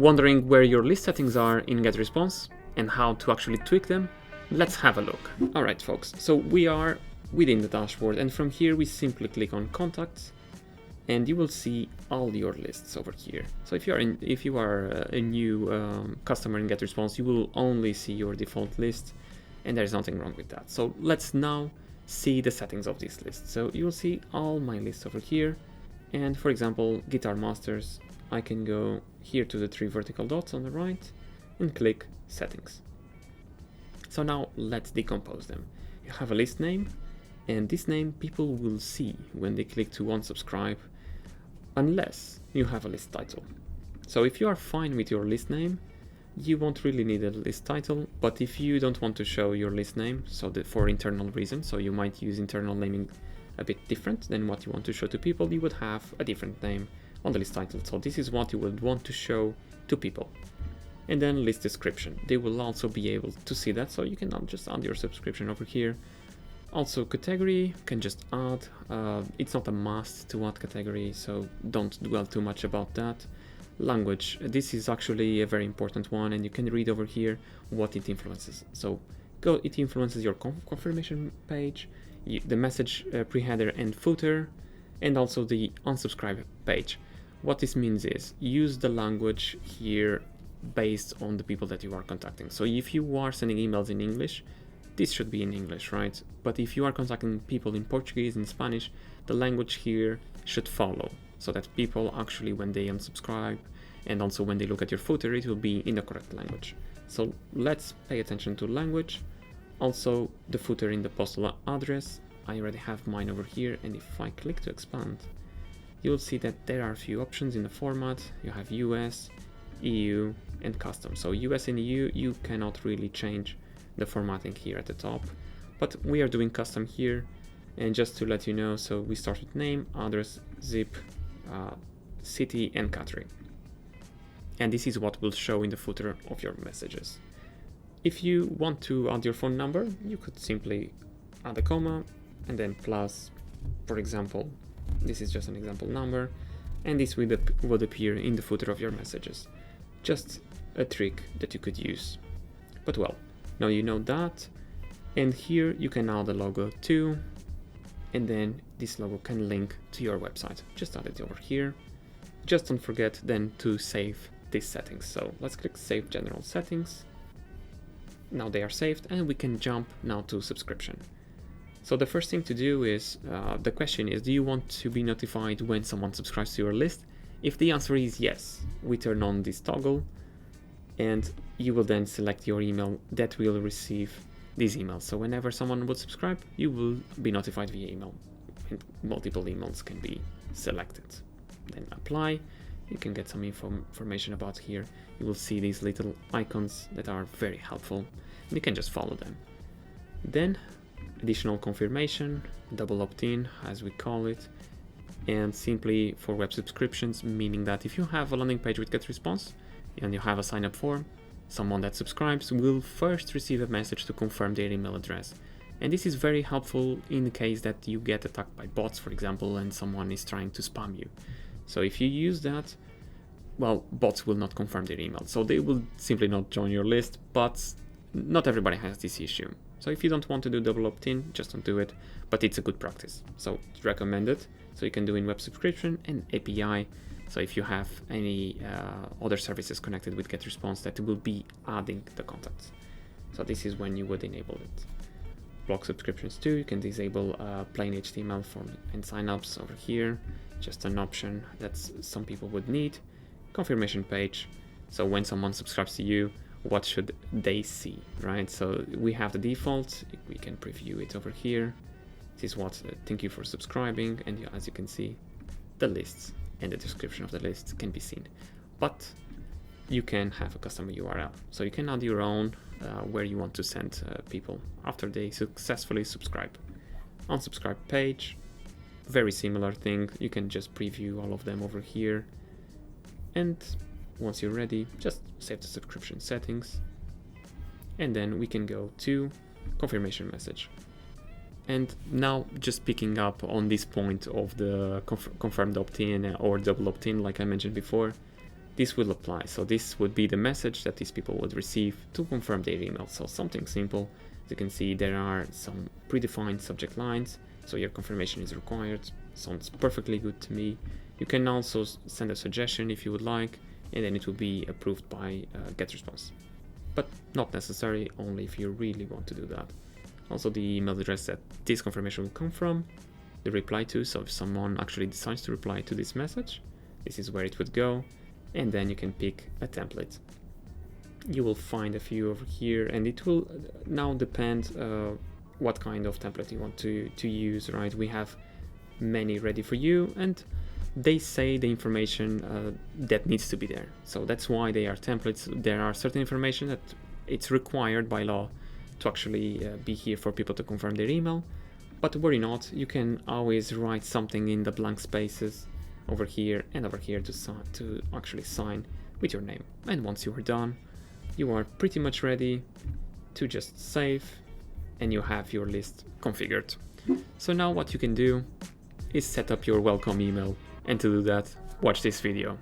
Wondering where your list settings are in GetResponse and how to actually tweak them? Let's have a look. Alright folks, so we are within the dashboard, and from here we simply click on contacts and you will see all your lists over here. So if you are a new customer in GetResponse, you will only see your default list, and there's nothing wrong with that. So let's now see the settings of this list. So you will see all my lists over here, and for example, Guitar Masters, I can go here to the 3 vertical dots on the right and click settings. So now let's decompose them. You have a list name, and this name people will see when they click to unsubscribe unless you have a list title. So if you are fine with your list name, you won't really need a list title, but if you don't want to show your list name, so that for internal reasons, so you might use internal naming a bit different than what you want to show to people, you would have a different name on the list title. So this is what you would want to show to people. And then list description, they will also be able to see that, so you can just add your subscription over here. Also category, you can just add, it's not a must to add category, so don't dwell too much about that. Language, this is actually a very important one, and you can read over here what it influences. So it influences your confirmation page, the message pre-header and footer, and also the unsubscribe page. What this means is use the language here based on the people that you are contacting. So if you are sending emails in English, this should be in English, right? But if you are contacting people in Portuguese, in Spanish, the language here should follow, so that people actually, when they unsubscribe and also when they look at your footer, it will be in the correct language. So let's pay attention to language. Also the footer in the postal address, I already have mine over here, and if I click to expand, you'll see that there are a few options in the format. You have US, EU, and custom. So US and EU, you cannot really change the formatting here at the top, but we are doing custom here. And just to let you know, so we start with name, address, zip, city, and country. And this is what will show in the footer of your messages. If you want to add your phone number, you could simply add a comma and then plus, for example, this is just an example number, and this would appear in the footer of your messages. Just a trick that you could use. But well, now you know that, and here you can add a logo too, and then this logo can link to your website. Just add it over here. Just don't forget then to save these settings. So let's click Save General Settings. Now they are saved, and we can jump now to subscription. So the first thing to do is, the question is, do you want to be notified when someone subscribes to your list? If the answer is yes, we turn on this toggle, and you will then select your email that will receive these emails. So whenever someone would subscribe, you will be notified via email, and multiple emails can be selected. Then apply, you can get some information about here. You will see these little icons that are very helpful, and you can just follow them. Then additional confirmation, double opt-in as we call it, and simply for web subscriptions, meaning that if you have a landing page with GetResponse and you have a sign-up form, someone that subscribes will first receive a message to confirm their email address. And this is very helpful in the case that you get attacked by bots, for example, and someone is trying to spam you. So if you use that, well, bots will not confirm their email, so they will simply not join your list, but not everybody has this issue. So if you don't want to do double opt-in, just don't do it, but it's a good practice. So it's recommended. So you can do in web subscription and API. So if you have any other services connected with GetResponse, that will be adding the contacts. So this is when you would enable it. Block subscriptions too, you can disable plain HTML form and signups over here. Just an option that some people would need. Confirmation page. So when someone subscribes to you, what should they see, right? So we have the default, we can preview it over here. This is what, thank you for subscribing, and as you can see, the lists and the description of the list can be seen. But you can have a custom URL, so you can add your own where you want to send people after they successfully subscribe. Unsubscribe page, very similar thing, you can just preview all of them over here, and once you're ready, just save the subscription settings, and then we can go to confirmation message. And now, just picking up on this point of the confirmed opt-in or double opt-in, like I mentioned before, this will apply. So this would be the message that these people would receive to confirm their email. So something simple. As you can see, there are some predefined subject lines. So your confirmation is required. Sounds perfectly good to me. You can also send a suggestion if you would like, and then it will be approved by GetResponse. But not necessary, only if you really want to do that. Also the email address that this confirmation will come from, the reply to, so if someone actually decides to reply to this message, this is where it would go, and then you can pick a template. You will find a few over here, and it will now depend what kind of template you want to use, right? We have many ready for you, and they say the information that needs to be there. So that's why they are templates. There are certain information that it's required by law to actually be here for people to confirm their email. But worry not, you can always write something in the blank spaces over here and over here to actually sign with your name. And once you are done, you are pretty much ready to just save, and you have your list configured. So now what you can do is set up your welcome email. And to do that, watch this video.